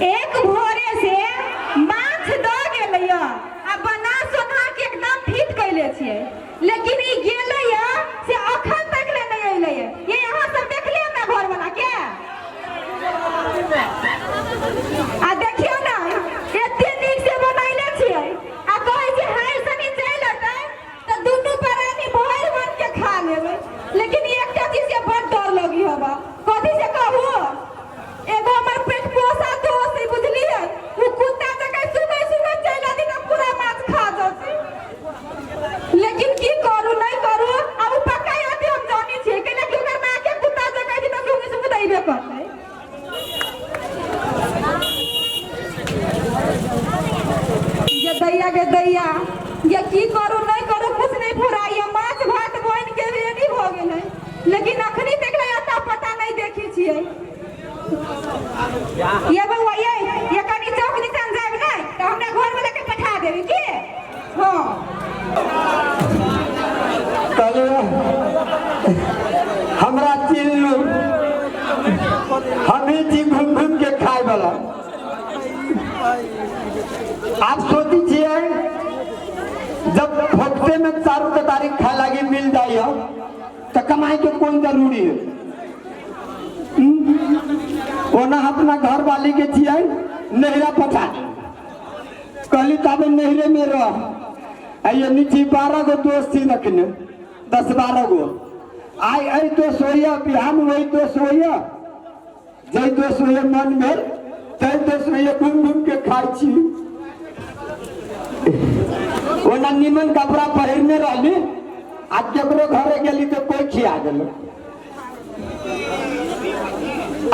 एक भोरे से माछ द गेलै आ बना सोना के एकदम फिट कैले छियै, लेकिन ई गेलै से अखन तक ले नहीं अइलै। ये यहाँ सब देखलिए ना घर वाला के आ देखियो ना एते नीक से बनैले छियै आ कहै छै हाय सनी चल अतै त दुनू प्राणी भोर बन के खा लेबै, लेकिन एकटा चीज के बड़ डर लगी हवा। कथी से कहू, एगो हमर पेट पोसा दोस्त है बुझलिए, वो कुत्ता जका सुबह सुबह चल आदि ना पूरा माछ खा जाते, लेकिन की करू नहीं करू अब उ पक्का आते हम जानी छियै कि ना कि ओकर मां के कुत्ता जका छै त सुबह सुबह दैबे करतै। ये दैया के दैया ये की करू नहीं करू कुछ नहीं फुराई, माछ भात बन के रेडी भ गेलै, लेकिन अखनी तक अता पता नहीं देखी छियै। ये बउआ ये कनी चौक निशान जाब नहीं तो हमरा घर वाला के पठा देबी की। हां कल हमरा चिल्लू हमें जी घूम घूम के खाए वाला। आप सोची छिए जब हफ्ते में 4 तारीख खाए लगे मिल जाइए तो कमाई के कौन जरूरी है। ओना अपना घर वाली के छिए नहरा पठा कहली तब नहरे में रह आइए नीचे 12 गो दोस्त थी रखने 10-12 गो आई आई दोस्त होइया बिहान वही दोस्त होइया जय दोस्त होइया मन में तय दोस्त होइया घूम घूम के खाई छी। ओना निमन कपड़ा पहिरने रहली आ केकरो घरे गेली तो कोई खिया गेल।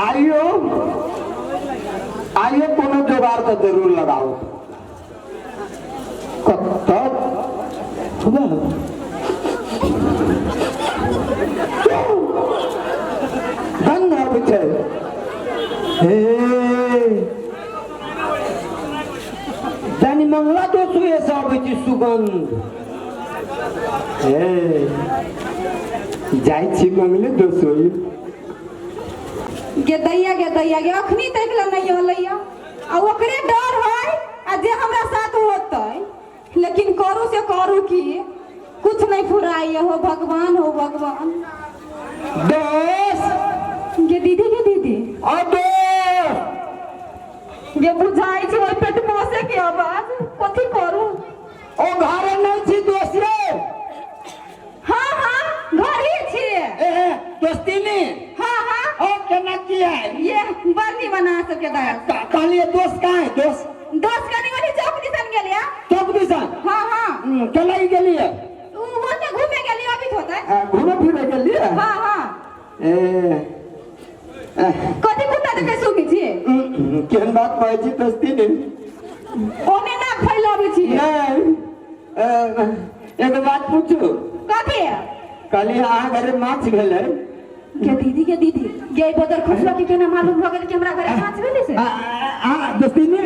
आइयो आइयो कोनो जुगाड़ तो जरूर लगाओ। गंध आबै छै हे जानी मंगला तो सुए से आबै छै सुगंध। हे जाइ छी मंगले दोसोई गे दैया गे अखनी तक ल नहीं होलैया आ ओकरे डर है आ जे हमरा साथ होतै, लेकिन करू से करू की कुछ नहीं फुराई हो भगवान दोस्त गे दीदी ओ दोस्त गे बुझाई छै ओइ पेट मोसे के आवाज कथी करू। ओ घरे नहीं छी दोस्त रे। हां घर ही छिए। ए दोस्ती ने हां ओ केना किया ये बर्नी बना सबके दाय कहलिए दोस्त कहाँ है दोस्त कनी वाली चौक दिसन गेलिया। चौक दिसन हां चलाई गेलिए उ ओते घूमे गेली अभी होतै घूमे फिरे गेलिए। हां ए कथी कुत्ता देखे सुखी छी केहन बात कहै छी दोस्ती ने ओने ना फैलाबै छी। नहीं एक बात पूछू कथी कहली अहाँ घरे माछ भेलै के दीदी गे बदर खुशवा के केना मालूम भ गेल कि हमरा घरे माछ भेलै से। दोस्ती ने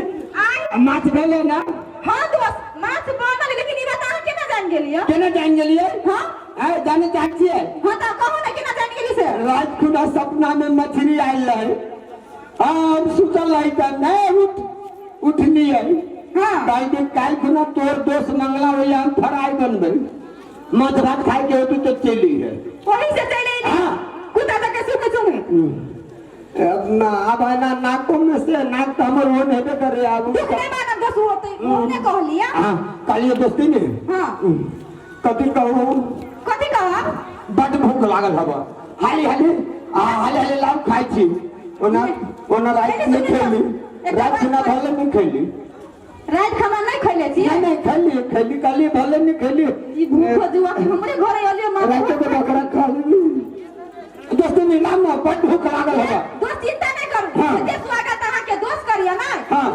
माछ भेलै ना। हां दोस्त माछ बनल, लेकिन ई बात अहाँ केना जान गेलियै। केना जान गेलियै हां ए जाने चाहै छियै। हां त कहू ना केना जान गेली से। रात खुदा सपना में मछली आयल रहे हम सुतल रही त नहीं उठलिए। हां काहे काल खुना तोर दोस्त मंगला होइया हम फ्राई बनबै माछ भात खाए के होतु तो चली है वही से चले हां कुत्ता देखे सुखे सुने अपना अब है ना नाकों में से नाक तो हमर वो नहीं करे अब दुख नहीं माना दस होते ओने कहलिया। हां कालिए दोस्ती ने हां कथी कहा बड भूख लागल हवा हाली लाउ खाई छी ओना रात नहीं खेली रात खाना भले नहीं खेली रात खाना नहीं खैले छी नहीं खेली काली भले नहीं खेली ई भूख जुआ के हमरे घरे आलियो मां रात के बकरा खा ली दोस्त ने नाम बड भूख लागल हवा। दोस्त चिंता नहीं करू जे स्वागत अहाँ के दोस्त करिया ना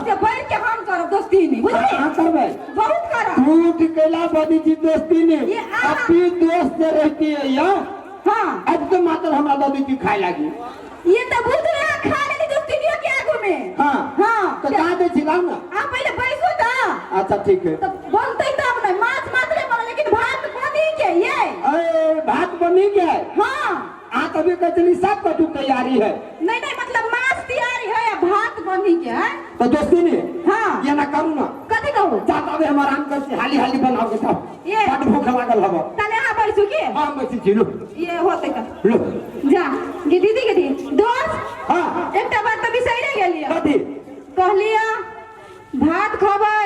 से बैठ के हम करब दोस्ती नहीं बुझली। हां करबै बहुत करब झूठ केला बदी जी दोस्ती ने अपनी दोस्त से रहती है या हां अब तो मात्र हमरा दादी की खाए लगी ये तो बुझ रहा खा लेली दोस्ती के आगू में। हां तो कहां दे छिलाम ना आ पहले बैसो त अच्छा ठीक है तो बनतै तब नहीं माछ मात्रे बन, लेकिन भात बनी के ये ए भात बनी के हां आ तभी कचली सब कटु तैयारी है नहीं मतलब माछ तैयारी है या भात बनी के हैं? तो दोस्ती नहीं हाँ। ये ना करू ना कथी कहू चाहता है हमारा आम कर हाली हाली बनाओ के साथ ये। बड़ भूख लागल हवा तने यहाँ बैठू के हां मसी छी लो ये होते का लो जा ये दीदी के दी दोस्त हां एकटा बात तो बिसैरे गेलिए कथी कहलिया भात खबै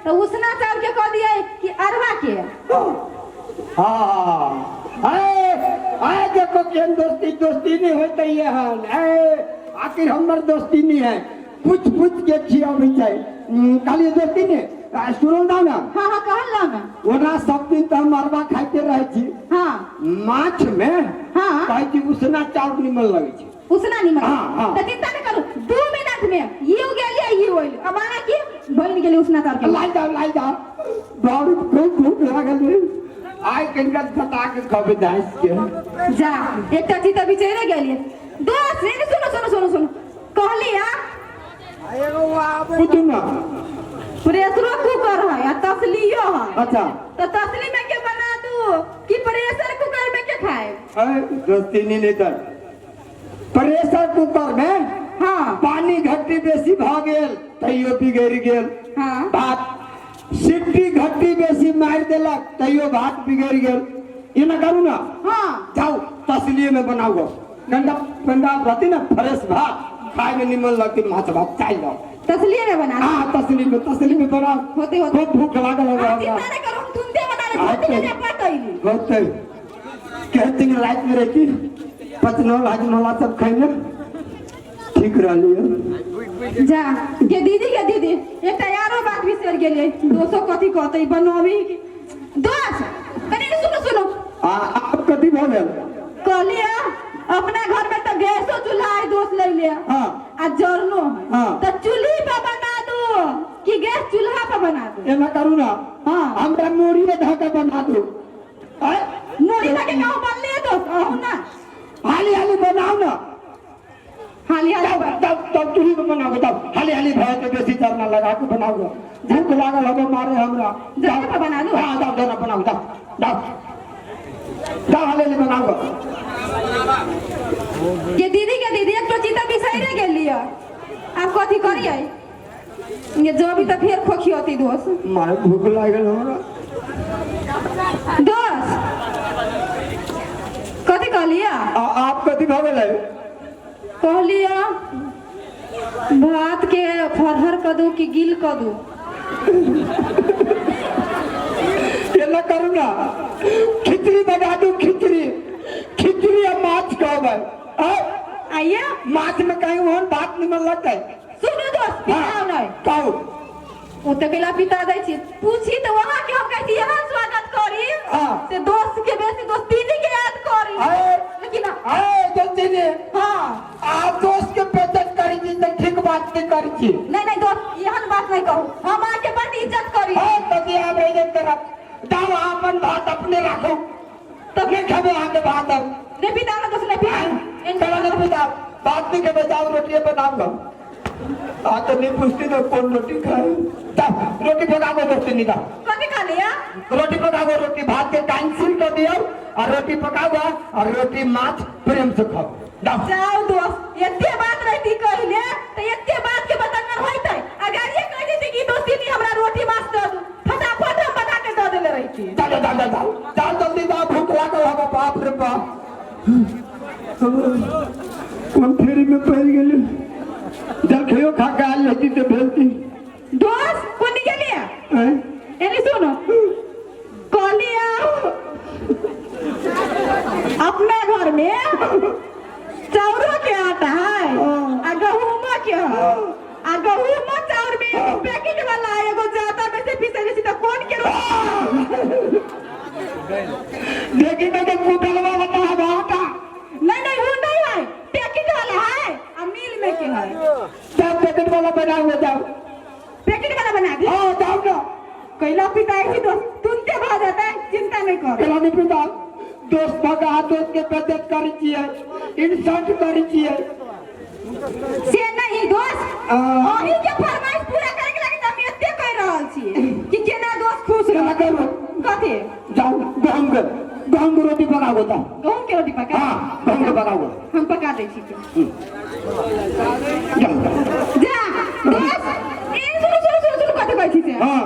तो उसना चाउर के कह दिए कि अरवा के हां आए देखो केन दोस्ती दोस्ती नहीं होते ये हाल आखिर हमर दोस्ती नहीं है पूछ के खियावे जाए काली दोस्ती नहीं सुनो ना हाँ हाँ कहला ना ओना सब दिन तो हम अरवा खाइते रहे छी हाँ माछ में हाँ कहे छी उसना चाउर निमन लगे छी उसना नहीं हाँ, हाँ। तो चिंता नहीं करू 2 मिनट में ये गेलिए ये होइल अब आना की बन गेली उसना चाउर के लाई जाओ बहुत भूख लागल है आइ कनिका बता के खबे दाइस के जा एकटा चीज तो बिचैरे गेलिए दोस्त रे सुनो कहलिया पुतुना प्रेशरो कुकर है आ तसलियो है अच्छा तो तसली में के बना दू कि प्रेशर कुकर में के खाए दोस्ती नहीं तर प्रेशर कुकर में हाँ पानी घट्टी बेसी भ गेल तैयो बिगड़ गेल हाँ भात सिट्टी घट्टी बेसी मार देलक तैयो भात बिगड़ गेल ये ना करू ना हाँ जाओ तसलिए में बनाओ गंदा गंदा रहती ना फ्रेश भात खाए में निमन लगती माछ भात चाहिए तसलिए में बना हाँ तसली में बना होते खूब भूख लागल होगा चिंता नहीं करो तुम ते बना ले बहुत दिन पकैली होते कहती रात में रहती पचनौल हजमौला सब खाइले ठीक रहली जा के दीदी एकटा यारो बात बिसर गेलिए दोसो कथी कहतै बनोबी दोस्त कनी सुनो आप कथी भ गेल कहलिया अपना घर में तो गैसो चूल्हा है दोस्त ले लिया हाँ आ जरनो है हाँ। तो चूल्ही पे बना दो कि गैस चूल्हा पे बना दो ये ना करू ना हाँ हमरा मोरी में ढाका बना दो मोरी लगे गाँव बन लिए दोस्त आहू ना हाली हाली बनाओ ना हाली तब चूल्ही में बनाओ तब हाली भाई तो बेसी चरना लगा के बनाओ भूख लागल हमें मारे हमरा जगह पे बना दो हाँ जाओ जाओ बनाओ जाओ हाली बनाओ के दीदी एक तो चीता बिसैरे गेलिए आप कथी करिए ये जो भी तो फिर खोखी होती दोस्त मारे भूख लागल हमरा दोस्त कथी कहलिया आप कथी भ गेलै कहलिया भात के फरहर कर दू कि गिल कर दू ये ना करू ना खिचड़ी बना दू खिचड़ी और माछ कहबै आइए माछ में कहीं वहन बात निमन लगतै सुनो दोस्त पिताओ नहीं कहू वो तो केला पिता दै छी पूछी तो वहां के हम कहती यहाँ स्वागत करी हाँ। से दोस्त के बेसी दोस्त दीदी के याद करी लेकिन जल्दी ने हाँ आप दोस्त के बेइज्जत करी छी तो ठीक बात नहीं करी छी नहीं दोस्त यहाँ बात नहीं कहू हम आके बड़ी इज्जत करी तभी आप इज्जत करब दाव अपन बात अपने रखो तब नहीं खाबे आगे बात अब ने पिता ना दोस्त ने पिता चलो नहीं पिता बात नहीं के बचाओ रोटी बनाऊंगा तो नहीं पूछती तो कौन रोटी खाए रोटी पकाओ दोस्ती नहीं था कभी खा लिया रोटी पकाओ रोटी भात के कैंसिल कर दिया और रोटी पकाओ और रोटी माछ प्रेम से खाओ जाओ दोस्त इतने बात रहती कहले तो इतने बात के बतंगन होइते अगर ये कह देती कि दोस्ती नहीं हमरा रोटी माछ दे दू फटाफट हम बना के दे देले रहती जाओ जल्दी जाओ भूख लागल होगा बाप रे बाप कौन फेरी में पड़ गेली जल खयो खा के आल रहती तो भेलती दोस्त कौन के लिए एनी सुनो कहलिया अपने घर में चाउरों के आटा है आ गहूम के है आ गहूम चाउर में पैकेट वाला एगो जाता में से पीसे तो कौन के देखी तो कुटलवा वाला है आटा नहीं वो नहीं है पैकेट वाला है आ मिल में के है सब पैकेट वाला बना हुआ जाओ पैकेट वाला बना दे हाँ जाओ ना कैला पिता है दोस्त तुमते भा जाता है चिंता नहीं कर कैला नहीं पिता दोस्त भगा दोस्त के बेइज्जत करी छियै इंसल्ट करी छियै से नहीं दोस्त अभी के फरमाइश पूरा करे के लागि हम एते कह रहल छी कि केना दोस्त खुश रह करो कथि जाओ गहूम के रोटी पकाओ जाओ गहूम के रोटी पका हाँ गहूम के पकाओ हम पका दै छी जाओ जा हाँ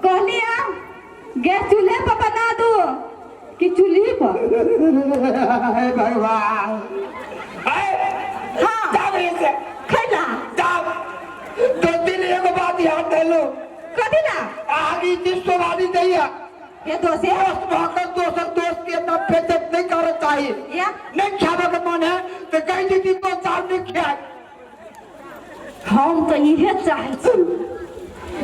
कहली गैस चूल्हे पर बना दो कि चूल्ही पर? हे भगवान हाँ जाओ यहाँ से खैला जाओ। दो दिन एगो बात याद दिलो कथी ना आगे जिसको वाली दैया ये दोसे दोस्त भाकर दोस्त दोस्त के ना बेइज्जत नहीं करना चाहिए। या नहीं खाने का मन है तो कहीं दीदी तो चार नहीं खाए। हम तो ये चाहे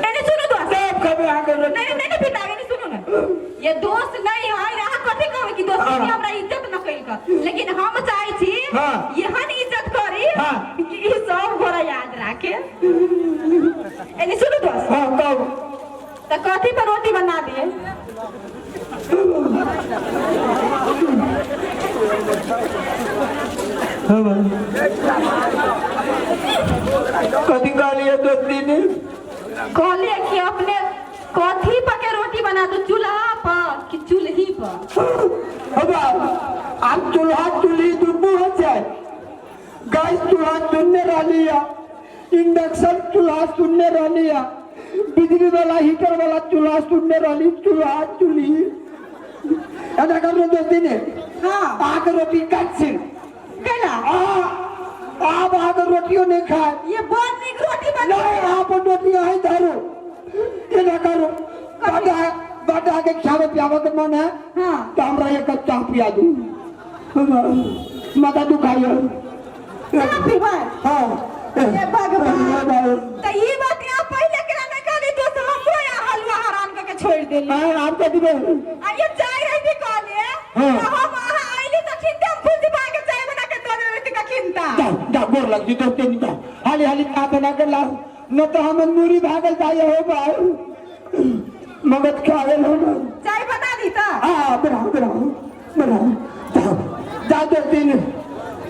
नहीं सुनो दोस्त सब कभी आगे नहीं पिता नहीं सुनो ना ये दोस्त नहीं है यहाँ कथी कहवे कि दोस्त की हमरा इज्जत न कइल का लेकिन हम चाहे छी हाँ। यहाँ इज्जत करी हाँ। कि ई सब गोरा याद रखे नहीं सुनो दोस्त हाँ कब तो कथी पर रोटी बना दिए कभी गालियाँ दोस्ती ने कहले कि अपने कथी पर के रोटी बना दो चूल्हा पर कि चूल्ही पर अब आप चूल्हा चूल्ही दुनू हो जाए। गैस चूल्हा सुनने रही है इंडक्शन चूल्हा सुनने रही है बिजली वाला हीटर वाला चूल्हा सुनने रही चूल्हा चूल्ही ऐसा कर लो दोस्ती ने हाँ आग रोटी कट से कैला आप आग रोटियों नहीं खाए ये बहुत निक रोटी बनी नहीं आप रोटियां ही धरो ये ना करो बाटा के खावे पियावे के मन है हाँ तो हमरा एक कप चाय पिया दू माता दुखाइए काफी बार हाँ ये भगवान तो ये बात आप पहले केना नहीं कहली तो हमरो यहाँ हलवा हराम करके छोड़ देली आपको दिबे ये चाय रही थी कहले हाँ। तो हम वहाँ आइली तो खिंता फूल दिबा के चाय बना के दे देती का खिंता जाओ गोर लग जी दोस्ते नहीं जाओ हाली हाली चाय बना के लाओ न तो हम मूरी भागल जाए हो भाई मगज खा गए हो ना चाय बना दी तो हाँ बनाओ जाओ जाओ दोस्ती ने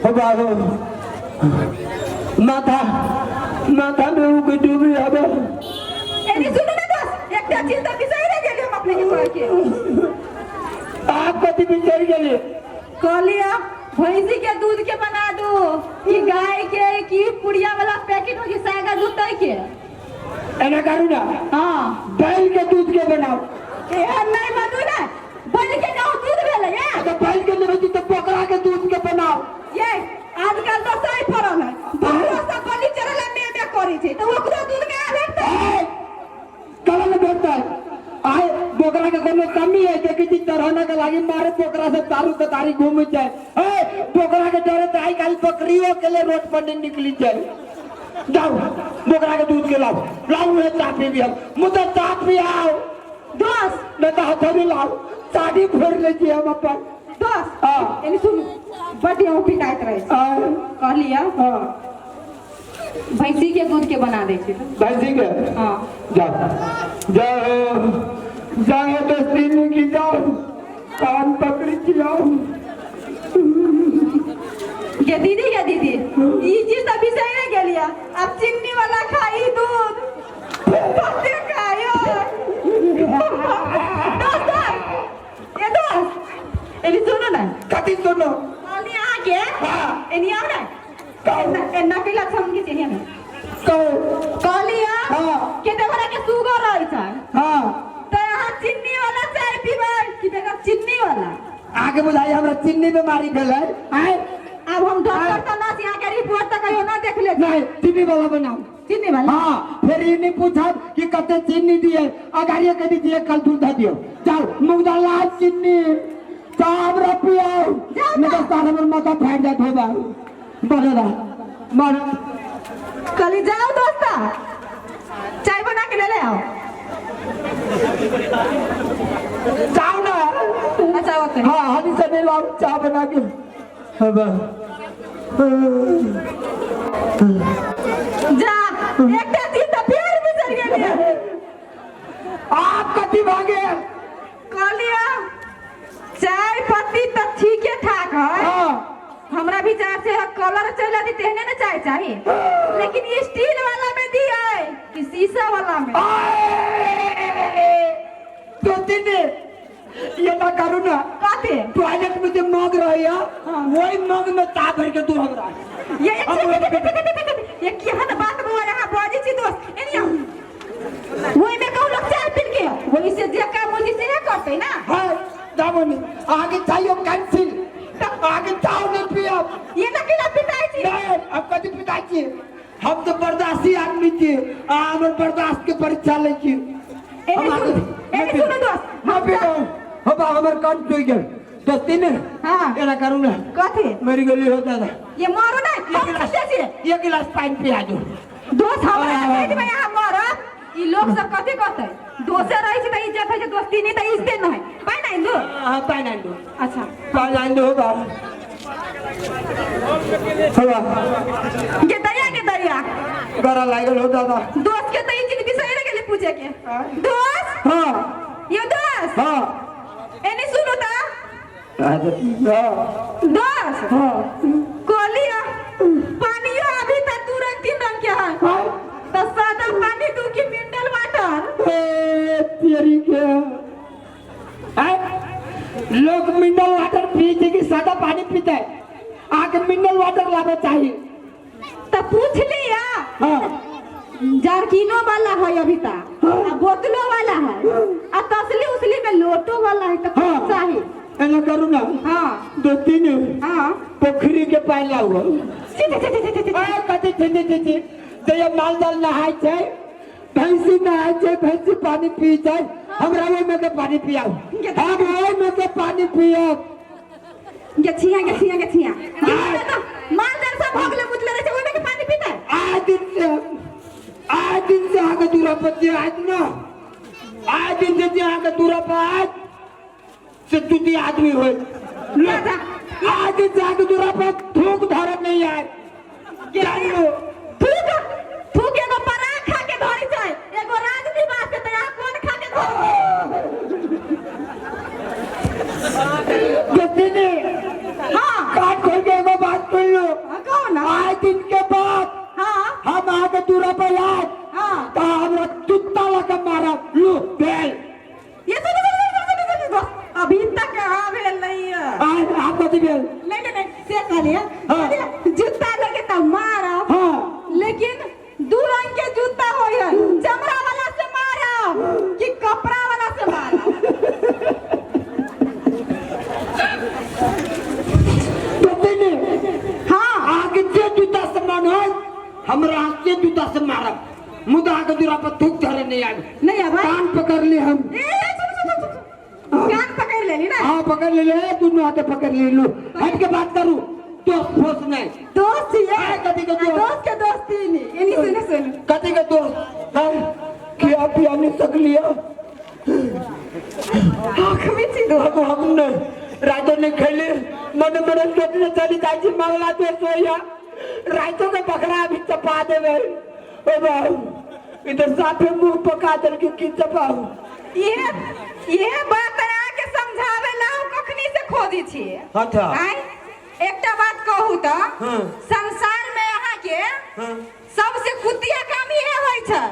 हो बाबू माथा में उग डूबी अब एनी सुनो ना दोस्त एक चीज तो बिसर रह गेली हम अपने के के आप कति बिचर गेली कहलिया भैंसी के दूध के बना दो कि गाय के कि पुड़िया वाला पैकेट हो कि सागा दूध के एना करू ना हाँ बैल के दूध के बनाओ ए नहीं बनू ना बैल के ना दूध भेले ये तो बैल के नहीं तो बकरा के दूध के बनाओ ये आजकल तो सही फरल है बाहर से बलि चरला में करी छै तो ओकरो दूध के भेटतै कलम भेटता है आए बोकरा के कोनो कमी है कि किसी तरह के लागी मारे बोकरा से तारू के तारी घूम जाए ए बोकरा के डरे तो आई काल बकरियों के लिए रोड पर नहीं निकली जाए जाओ बोकरा के दूध के लाओ है चापी भी हम मुझे चाप भी आओ दोस्त न तो हथौड़ी लाओ साड़ी फोड़ लीजिए हम अपन दोस्त हाँ। एनी सुन बढ़िया पिटाइत रहे कहलिया हाँ भैंसी के दूध के बना दे छै भैंसी के हाँ जाओ तो तीन की जाओ कान पकड़ी खिलाओ ये दीदी ये चीज तो बिसर गेलिया अब चिन्नी वाला खाई दूध पत्ते खायो दोस्त ये दोस्त एनी सुनो ना कति सुनो कहली आके हाँ। एनी आओ ना कहो एना केला छम के चाहिए ना कहो कहलिया हाँ। के तोरा के शुगर रही छै हाँ तो यहाँ चिन्नी वाला चाय पीबै कि बेटा चिन्नी वाला आगे बुझाई हमरा चिन्नी बीमारी भेलै आए अब हम डॉक्टर तो ना यहाँ के रिपोर्ट तक कहियो ना देख ले नहीं चीनी वाला बनाओ चिन्नी वाला हाँ फिर ये नहीं पूछा कि कते चीनी दिए अगाड़िए के दीजिए कल दूध दियो जाओ मुगदा लाल चीनी चाव पियाओ नहीं तो सारा मन माथा फाट जात होगा बनेगा मन कल जाओ दोस्ता चाय बना के ले आओ चाव ना अच्छा होते हाँ हाथी से नहीं लाओ चाय बना के जा एक दिन तो फिर बिसर गेली आप कति भागे कहलिया चाय पत्ती तो ठीक है ठाक है हाँ हमरा विचार से कलर चला दी तेहने ना चाय चाहिए लेकिन ये स्टील वाला में दिया है कि शीशा वाला में तो दिन ये ना करू ना काते टॉयलेट में जो मग रही है वही मग में ता भर के तू हमरा ये क्या ना बात बोल रहा बाजी छी दोस्त एनिया वही में कहू जाओ नहीं आगे चाहिए कैंसिल आगे जाओ नहीं पिया ये ना किला पिताई छी नहीं अब कभी पिताई छी हम तो बर्दाश्ती आदमी छी हमर बर्दाश्त के परीक्षा ले छी एने सुनो दोस्त ना पिया हो बा हमर कान टूट गया दोस्ती ने हां एना करू ना कथि मेरी गली हो दादा ये मारो ना हम कैसे छी एक गिलास पानी पिया दो दोस्त हमरा कहै में यहाँ मारो ई लोग सब कथि कहतै दोसे रही छी त इज्जत है दोस्ती नहीं त इज्जत नहीं पाई नहीं दो हां पानी नहीं दो अच्छा पानी दो बा के दरिया बड़ा लागल हो दादा दोस्त के त ई चीज बिसैर गेली पूछे के दोस्त हां ये दोस्त हां एने सुनो ता दोस्त हां कोलिया पानियो अभी तक तुरंत 3 रंग के है तो सादा पानी दू की मिनरल वाटर ए तेरी के लोग मिनरल वाटर पीते कि सादा पानी पीते हैं आगे मिनरल वाटर लाना चाहिए तो पूछ लिया हाँ जारकिनो वाला है अभी तक बोतलों वाला है आ तसली उसली में लोटो वाला है तो हाँ चाहिए ऐसा करूँ ना हाँ 2-3 हाँ पोखरी के पानी लाओ कथी थी जब माल जाल नहाय छे भैंसी नहाय छे भैंसी पानी पी जाए हमरा वो में के पानी पियाओ हम वो में के पानी पियो गछिया माल जाल सब भगले मुतले रहे छे ओइ में के पानी पीता है आज दिन से आगे दूरा पर आज ना आज दिन से आगे दूरा पर आज से दूती आदमी हो आज दिन से आगे दूरा पर थूक धरम नहीं आए जानो थूक एगो परा खा के धरी जाए एगो राज निवास के तया कौन खा के धरी ने हां काट खोल के एगो बात सुन लो कौन आज दिन के बाद हां हम आगे दूरा पर आए हां तो हमरा कुत्ता लगा मारा लो बेल ये सुन अभी तक भेल नहीं है आज आप कथी बेल नहीं से कहलिए जूता लगे त मारा हां लेकिन दू रंग के जूता होय चमड़ा वाला से मारा कि कपड़ा वाला से मारा हां आगे जे जूता से मानो हमरा आगे जूता से मारब मुदा के दूरा पर थूक धरे नहीं आवे नहीं आवे कान पकड़ ले हम कान पकड़ लेली ना हां पकड़ ले दोनों हाथे पकड़ ले लो हट के बात करू दोस्त फोस नहीं दोस्त ये कथी के दोस्त के दोस्ती नहीं एनी सुन कथी के दोस्त हम क्या पिया नहीं सकलियो आँख में छी दो हम नहीं रातों ने खेले मन सोचने चली जाए छी मामला तो सोया रातों के बकरा अभी चपा देवे ओ बाबू इधर साफे मुंह पका दल की चपाऊ ये बात आके समझावे ला कखनी से खोदी छी अच्छा एकटा बात कहू त संसार में अहाँ के सबसे कुतिया काम ये होय छै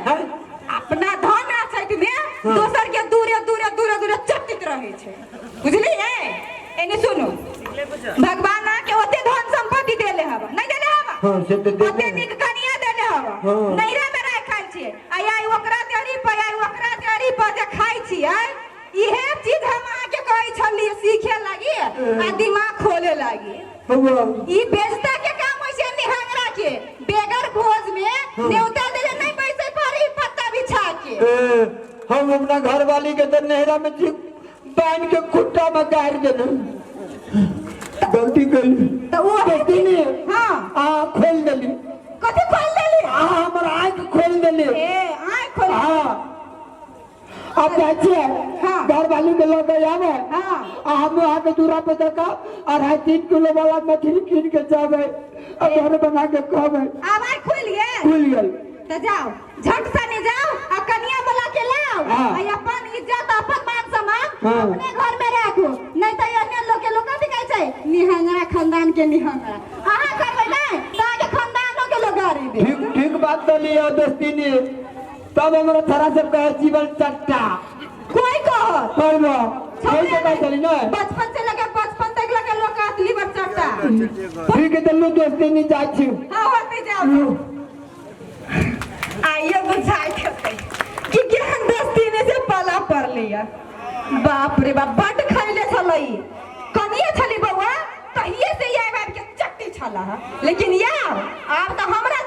अपना धन आछैत में दोसर के दूरे चटित रहे छै बुझलिए एने सुनो भगवान के ओते धन संपत्ति देले हवा नहीं देले हवा हां से तो ओते निक कनिया देले हवा नैरा में रह खाइ छी आई ओकरा देरी पर जे खाइ छी इहे चीज हम आके कहै छली सीखे लागी आ दिमाग खोले लागी ई बेचता के काम होय छै निहंगरा के बेगर भोज में न्योता देले नहीं पैसे परी पत्ता बिछा के हम अपना घर वाली के तो नहरा में बांध के खुट्टा में गाड़ देना गलती कर तो वो गलती नहीं हां खोल देली कथि खोल देली हमर आंख खोल देली आंख खोल हां अब बच्चे घर वाली के लोग आवे हम वहाँ के दूरा पे देखा और 3 किलो वाला मछली कीन के जावे और घर बना के खावे आवाज खुल गई तो जाओ झट से नहीं जाओ और कनिया वाला के लाओ और अपन इज्जत अपन मान सम्मान अपने घर में रखो नहीं तो अन्य लोग के लोग कथि कहै छै निहंगरा खानदान के निहंगरा अहाँ करबै नहीं तो आगे खानदानों के लोग गाड़ी दे ठीक बात बोली है दोस्ती ने तब हमरा थोड़ा सब कहे जीवन चट्टा कोई कहो परवा कोई तो कह चली ना बचपन से लेके 55 तक लगे लोग का लीवर चट्टा ठीक है तो दोस्ती नहीं जाय छी हां होते जाओ आइए बुझाई थे कि ज्ञान दोस्ती ने से पाला पर लिया बाप रे बाप बड खैले छलई कनिए छली बउआ तहिए से ये बार के चट्टी छला लेकिन यार आब तो हमरा